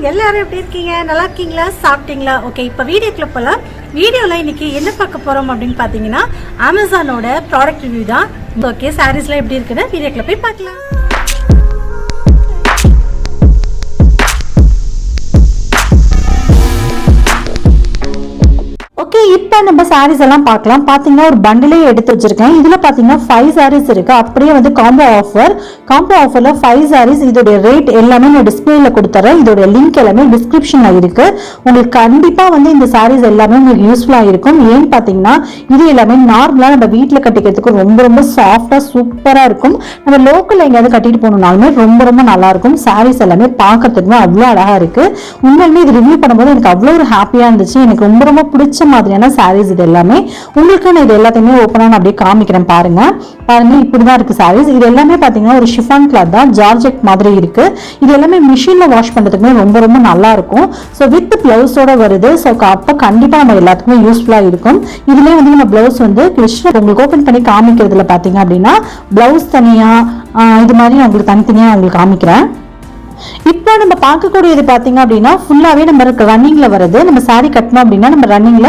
எல்லாரும் எப்படி இருக்கீங்க? நல்லா இருக்கீங்களா? சாப்பிட்டீங்களா? ஓகே, இப்போ வீடியோக்குள்ள போகலாம். வீடியோவில் இன்னைக்கு என்ன பார்க்க போகிறோம் அப்படின்னு பார்த்தீங்கன்னா அமேசானோட ப்ராடக்ட் ரிவ்யூ தான். ஓகே, சாரீஸ்லாம் எப்படி இருக்குன்னு வீடியோக்குள்ள போய் பார்க்கலாம். ஓகே, இப்போ நம்ம சாரீஸ் எல்லாம் பார்க்கலாம். பார்த்தீங்கன்னா ஒரு பண்டிலே எடுத்து வச்சிருக்கேன். இதில் பார்த்தீங்கன்னா 5 சாரீஸ் இருக்கு. அப்படியே வந்து காம்போ ஆஃபர்ல 5 சாரீஸ். இதோட ரேட் எல்லாமே நான் டிஸ்பிளேல கொடுத்துறேன். இதோட லிங்க் எல்லாமே டிஸ்கிரிப்ஷன்ல இருக்கு. உங்களுக்கு கண்டிப்பா வந்து இந்த சாரீஸ் எல்லாமே உங்களுக்கு யூஸ்ஃபுல்லா இருக்கும். ஏன்னு பார்த்தீங்கன்னா இது எல்லாமே நார்மலா நம்ம வீட்டில் கட்டிக்கிறதுக்கு ரொம்ப ரொம்ப சாஃப்டா சூப்பரா இருக்கும். நம்ம லோக்கல்ல எங்கேயாவது கட்டிட்டு போகணும்னாலுமே ரொம்ப ரொம்ப நல்லா இருக்கும். சாரீஸ் எல்லாமே பார்க்கறதுக்குமே அவ்வளோ அழகா இருக்கு. உண்மையிலுமே இது ரிவ்யூ பண்ணும்போது எனக்கு அவ்வளோ ஒரு ஹாப்பியா இருந்துச்சு. எனக்கு ரொம்ப ரொம்ப பிடிச்ச மாதிரியான சாரீஸ் இது எல்லாமே. உங்களுக்கு நான் இது எல்லாத்தையுமே ஓப்பனா நான் அப்படியே காமிக்கிறேன் பாருங்க. இப்படிதான் இருக்கு சாரீஸ். இது எல்லாமே பாத்தீங்கன்னா ஒரு ஷிஃபான் கிளாத் தான், ஜார்ஜெட் மாதிரி இருக்கு. இது எல்லாமே மிஷின்ல வாஷ் பண்றதுக்குமே ரொம்ப ரொம்ப நல்லா இருக்கும். ஸோ வித் பிளவுஸோட வருது. ஸோ அப்ப கண்டிப்பா நம்ம எல்லாத்துக்குமே யூஸ்ஃபுல்லா இருக்கும். இதுலயே வந்து நம்ம பிளவுஸ் வந்து உங்களுக்கு ஓபன் பண்ணி காமிக்கிறதுல பாத்தீங்க அப்படின்னா பிளவுஸ் தனியா இது மாதிரி நான் உங்களுக்கு தனித்தனியா உங்களுக்கு காமிக்கிறேன். இப்போ நம்ம பார்க்கக்கூடியது பார்த்தீங்க அப்படின்னா ஃபுல்லாவே நம்ம ரன்னிங்ல வருது. நம்ம சாரி கட்டணும் அப்படின்னா நம்ம ரன்னிங்ல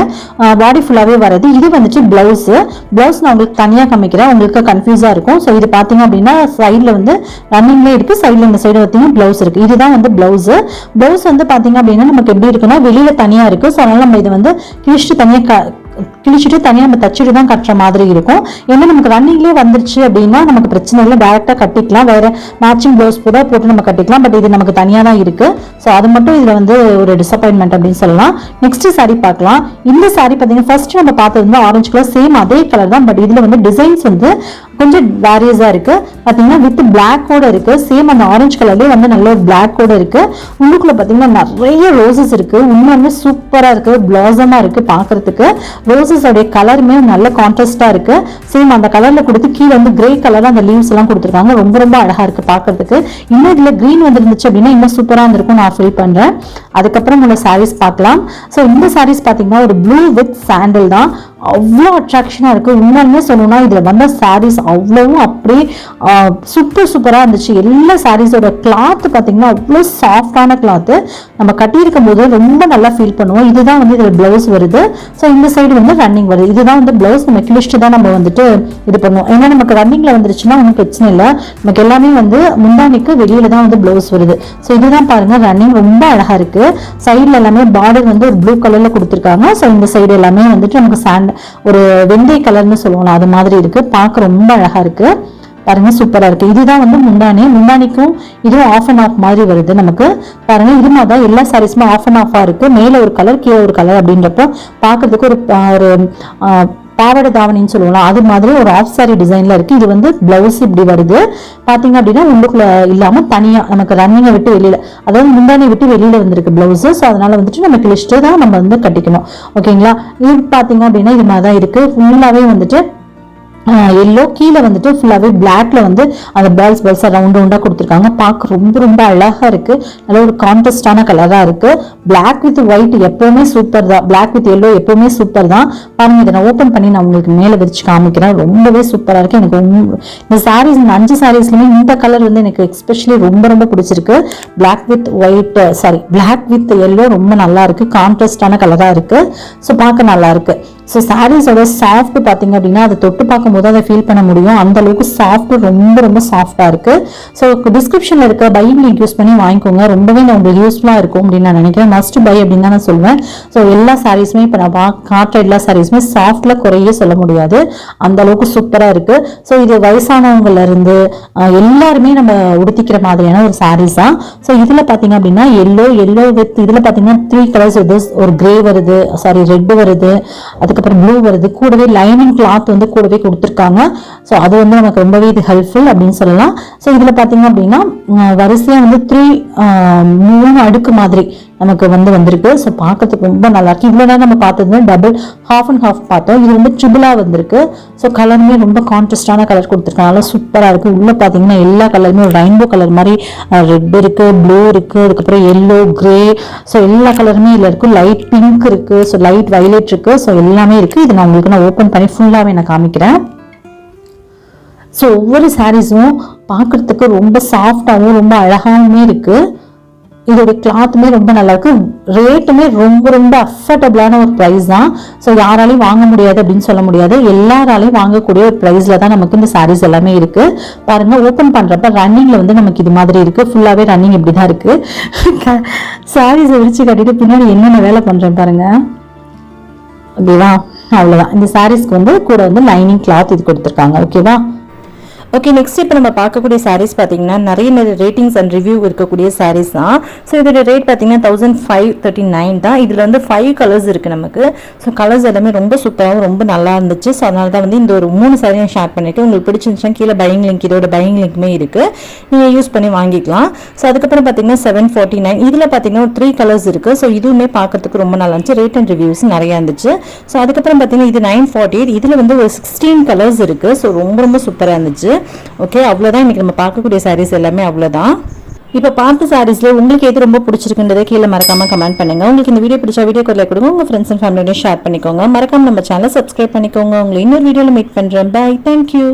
பாடி ஃபுல்லாவே வருது. இது வந்துட்டு பிளவுஸ் நான் உங்களுக்கு தனியா காமிக்கிறேன், உங்களுக்கு கன்ஃபியூஸா இருக்கும். ஸோ இது பார்த்தீங்க அப்படின்னா சைட்ல வந்து ரன்னிங்ல இருக்கு, சைட்ல இந்த சைடு பார்த்தீங்கன்னா பிளவுஸ் இருக்கு. இதுதான் வந்து பிளவுஸ் வந்து பார்த்தீங்க அப்படின்னா நமக்கு எப்படி இருக்குன்னா வெளியில தனியா இருக்கு. ஸோ அதனால நம்ம இது வந்து கிழிச்சிட்டு தனியாக நம்ம தச்சுட்டு தான் கட்டுற மாதிரி இருக்கும். ஏன்னா நமக்கு ரன்னிங்லேயே வந்துருச்சு அப்படின்னா நமக்கு பிரச்சனை இல்லை, டேரெக்டாக கட்டிக்கலாம், வேற மேட்சிங் ப்ளவுஸ் கூட போட்டு நம்ம கட்டிக்கலாம். பட் இது நமக்கு தனியாக தான் இருக்கு. ஸோ அது மட்டும் இதில் வந்து ஒரு டிசப்பாயின்மெண்ட் அப்படின்னு சொல்லலாம். நெக்ஸ்ட் சாரி பார்க்கலாம். இந்த சாரி பார்த்தீங்கன்னா ஃபர்ஸ்ட் நம்ம பார்த்தது வந்து ஆரஞ்சு கலர், சேம் அதே கலர் தான். பட் இதில் வந்து டிசைன்ஸ் வந்து கொஞ்சம் வேரியஸா இருக்கு. பார்த்தீங்கன்னா வித் பிளாக்கோட இருக்கு. சேம் அந்த ஆரஞ்சு கலர்லேயே வந்து நல்ல ஒரு பிளாக்கோட இருக்கு. உள்ளுக்குள்ள பார்த்தீங்கன்னா நிறைய ரோசஸ் இருக்கு. உண்மையுமே சூப்பரா இருக்கு, பிளாசமா இருக்கு பார்க்கறதுக்கு. ரோசஸ் உடைய கலருமே நல்ல கான்ட்ராஸ்டா இருக்கு. சேம் அந்த கலர்ல கொடுத்து கீழே வந்து கிரே கலர்ல அந்த லீவ்ஸ் எல்லாம் கொடுத்துருக்காங்க. ரொம்ப ரொம்ப அழகா இருக்கு பார்க்கறதுக்கு. இன்னும் இதுல கிரீன் வந்து இருந்துச்சு அப்படின்னா இன்னும் சூப்பரா இருந்திருக்கும் நான் ஃபீல் பண்றேன். அதுக்கப்புறம் உள்ள சாரீஸ் பார்க்கலாம். ஸோ இந்த சாரீஸ் பார்த்தீங்கன்னா ஒரு ப்ளூ வித் சாண்டில் தான். அவ்வளோ அட்ராக்ஷனா இருக்கு. உண்மையுமே சொல்லணும்னா இதுல வந்த சாரீஸ் அவ்வளவும் அப்படியே சூப்பரா இருந்துச்சு. எல்லா சாரீஸோட கிளாத் பார்த்தீங்கன்னா அவ்வளோ சாஃப்டான கிளாத். நம்ம கட்டியிருக்கும் போது ரொம்ப நல்லா ஃபீல் பண்ணுவோம். இதுதான் வந்து இதுல பிளவுஸ் வருது. ஸோ இந்த சைடு வந்து ரன்னிங் வருது. இதுதான் வந்து பிளவுஸ். நம்ம கிழிச்சிட்டு தான் நம்ம வந்துட்டு இது பண்ணுவோம். ஏன்னா நமக்கு ரன்னிங்ல வந்துருச்சுன்னா ஒன்றும் பிரச்சனை இல்லை. நமக்கு எல்லாமே வந்து முந்தானிக்கு வெளியில தான் வந்து பிளவுஸ் வருது. ஸோ இதுதான் பாருங்க ரன்னிங், ரொம்ப அழகா இருக்கு. சைட்ல எல்லாமே பார்டர் வந்து ஒரு ப்ளூ கலர்ல கொடுத்துருக்காங்க. ஸோ இந்த சைடு எல்லாமே வந்துட்டு நமக்கு ஒரு வெந்தய கலர்னு சொல்லுவோம், அது மாதிரி இருக்கு. பார்க்க ரொம்ப அழகா இருக்கு பாருங்க, சூப்பரா இருக்கு. இதுதான் வந்து முந்தானிக்கும் இதுவும் ஆஃப் அண்ட் ஆஃப் மாதிரி வருது நமக்கு. பாருங்க இது மாதிரி தான் எல்லா சாரீஸுமே ஆஃப் அண்ட் ஆஃபா இருக்கு. மேல ஒரு கலர் கீழே ஒரு கலர் அப்படின்றப்போ பார்க்கறதுக்கு ஒரு பாவாடை தாவணின்னு சொல்லுவோம், அது மாதிரி ஒரு ஆஃப் சாரி டிசைன்ல இருக்கு. இது வந்து பிளவுஸ் இப்படி வருது. பாத்தீங்க அப்படின்னா உள்ளுக்குள்ள இல்லாம தனியா நமக்கு ரன்னிங்கை விட்டு வெளியில, அதாவது முந்தானி விட்டு வெளியில வந்திருக்கு பிளவுஸ். ஸோ அதனால வந்துட்டு நம்ம கிழிச்சிட்டு தான் நம்ம வந்து கட்டிக்கணும். ஓகேங்களா? இது பாத்தீங்க அப்படின்னா இது மாதிரிதான் இருக்கு. ஃபுல்லாவே வந்துட்டு எல்லோ, கீழே வந்துட்டு ஃபுல்லாவே பிளாக்ல வந்து அந்த பால்ஸா ரவுண்டா கொடுத்துருக்காங்க. பார்க்க ரொம்ப ரொம்ப அழகா இருக்கு. நல்ல ஒரு கான்ட்ராஸ்டான கலரா இருக்கு. பிளாக் வித் ஒயிட் எப்பவுமே சூப்பர் தான். பிளாக் வித் எல்லோ எப்பவுமே சூப்பர் தான். பாருங்க, இதை நான் ஓப்பன் பண்ணி நான் உங்களுக்கு மேல விரிச்சு காமிக்கிறேன். ரொம்பவே சூப்பரா இருக்கு. எனக்கு இந்த சாரீஸ், இந்த 5 சாரீஸ்லயுமே இந்த கலர் வந்து எனக்கு எஸ்பெஷலி ரொம்ப ரொம்ப பிடிச்சிருக்கு. Black with white, black with yellow ரொம்ப நல்லா இருக்கு. கான்ட்ராஸ்டான கலரா இருக்கு. ஸோ பார்க்க நல்லா இருக்கு. ஸோ சாரீஸோட சாஃப்ட் பார்த்தீங்க அப்படின்னா அதை தொட்டு பார்க்கும்போது அதை ஃபீல் பண்ண முடியும். அந்த அளவுக்கு சாஃப்ட், ரொம்ப ரொம்ப சாஃப்டா இருக்கு. ஸோ டிஸ்கிரிப்ஷன்ல இருக்க பையிங் லிங்க் யூஸ் பண்ணி வாங்கிக்கோங்க. ரொம்பவே உங்களுக்கு யூஸ்ஃபுல்லா இருக்கும் அப்படின்னு நான் நினைக்கிறேன். மஸ்ட் பை அப்படின்னு தான் நான் சொல்லுவேன். ஸோ எல்லா சாரீஸுமே இப்போ நான் காட்டுற எல்லா சாரீஸுமே சாஃப்ட்ல குறைய சொல்ல முடியாது, அந்த அளவுக்கு சூப்பரா இருக்கு. ஸோ இது வயசானவங்கல இருந்து எல்லாருமே நம்ம உடுத்திக்கிற மாதிரியான ஒரு சாரீஸ் தான். ஸோ இதுல பாத்தீங்க அப்படின்னா எல்லோ வித் இதுல பாத்தீங்கன்னா 3 கலர்ஸ் வருது. ஒரு கிரே வருது, ரெட் வருது, அதுக்கப்புறம் ப்ளூ வருது. கூடவே லைனிங் கிளாத் வந்து கூடவே கொடுத்துருக்காங்க. ஸோ அது வந்து நமக்கு ரொம்பவே இது ஹெல்ப்ஃபுல் அப்படின்னு சொல்லலாம். ஸோ இதுல பாத்தீங்க அப்படின்னா வரிசையா வந்து 3 அடுக்கு மாதிரி நமக்கு வந்திருக்கு. ஸோ பார்க்கறதுக்கு ரொம்ப நல்லா இருக்கு. இவ்வளோ நேரம் நம்ம பார்த்தது டபுள் ஹாஃப் அண்ட் ஹாஃப் பார்த்தோம். இது வந்து ட்ரிபிளா வந்திருக்கு. ஸோ கலருமே ரொம்ப கான்ட்ராஸ்டான கலர் கொடுத்துருக்காங்க, சூப்பரா இருக்கு. உள்ள பார்த்தீங்கன்னா எல்லா கலருமே ஒரு ரெயின்போ கலர் மாதிரி, ரெட் இருக்கு, ப்ளூ இருக்கு, அதுக்கப்புறம் எல்லோ, கிரே, ஸோ எல்லா கலருமே இதுல இருக்கு. லைட் பிங்க் இருக்கு, ஸோ லைட் வயலட் இருக்கு. ஸோ எல்லாமே இருக்கு. இது நான் உங்களுக்கு ஓப்பன் பண்ணி ஃபுல்லாவே நான் காமிக்கிறேன். ஸோ ஒவ்வொரு சாரீஸும் பார்க்கறதுக்கு ரொம்ப சாஃப்டாகவும் ரொம்ப அழகாகவுமே இருக்கு. இதோட கிளாத்துமே ரொம்ப நல்லா இருக்கு, ரேட்டுமே ரொம்ப ரொம்ப அஃபோர்டபுளான ஒரு ப்ரைஸ் தான். ஸோ யாராலையும் வாங்க முடியாது அப்படின்னு சொல்ல முடியாது, எல்லாராலையும் வாங்கக்கூடிய ஒரு ப்ரைஸ்ல தான் நமக்கு இந்த சாரீஸ் எல்லாமே இருக்கு. பாருங்க, ஓப்பன் பண்றப்ப ரன்னிங்ல வந்து நமக்கு இது மாதிரி இருக்கு, ஃபுல்லாவே ரன்னிங் இப்படிதான் இருக்கு. சாரீஸை விரிச்சு கட்டிட்டு பின்னாடி என்னென்ன வேலை பண்றேன் பாருங்க. ஓகேவா, அவ்வளவுதான். இந்த சாரீஸ்க்கு வந்து கூட வந்து லைனிங் கிளாத் இது கொடுத்துருக்காங்க. ஓகேவா. ஓகே, நெக்ஸ்ட் இப்போ நம்ம பார்க்கக்கூடிய சாரீஸ் பார்த்தீங்கன்னா நிறைய ரேட்டிங்ஸ் அண்ட் ரிவ்யூ இருக்கக்கூடிய சாரீஸ் தான். ஸோ இதோட ரேட் பார்த்தீங்கன்னா 1539 தான். இதில் வந்து 5 கலர்ஸ் இருக்குது நமக்கு. ஸோ கலர்ஸ் எல்லாமே ரொம்ப சூப்பராகவும் ரொம்ப நல்லா இருந்துச்சு. ஸோ அதனால தான் வந்து இந்த ஒரு 3 சாரியும் ஷேர் பண்ணியிருக்கேன். உங்களுக்கு பிடிச்சிருந்துச்சுன்னா கீழே பையிங் லிங்க், இதோட பையிங் லிங்க்குமே இருக்குது, நீங்கள் யூஸ் பண்ணி வாங்கிக்கலாம். ஸோ அதுக்கப்புறம் பார்த்தீங்கன்னா 749. இதில் பார்த்தீங்கன்னா ஒரு 3 கலர்ஸ் இருக்குது. ஸோ இதுவுமே பார்க்கறதுக்கு ரொம்ப நல்லா இருந்துச்சு, ரேட் அண்ட் ரிவ்யூஸ் நிறையா இருந்துச்சு. ஸோ அதுக்கப்புறம் பார்த்தீங்கன்னா இது 948. இதில் வந்து ஒரு 16 கலர்ஸ் இருக்குது. ஸோ ரொம்ப ரொம்ப சூப்பராக இருந்துச்சு. ஓகே, அவ்வளோதான் இன்னைக்கு நம்ம பார்க்கக்கூடிய சாரீஸ் எல்லாமே அவ்வளோதான். இப்போ பார்த்த சாரீஸ்ல உங்களுக்கு எது ரொம்ப பிடிச்சிருக்குன்றதை கீழே மறக்காம கமெண்ட் பண்ணுங்க. உங்களுக்கு இந்த வீடியோ பிடிச்சா வீடியோ லைக் கொடுங்க, உங்க ஃப்ரெண்ட்ஸ் அண்ட் ஃபேமிலியோட ஷேர் பண்ணிக்கோங்க. மறக்காம நம்ம சேனலை சப்ஸ்கிரைப் பண்ணிக்கோங்க. உங்களை இன்னொரு வீடியோவில் மீட் பண்றேன். Bye, thank you.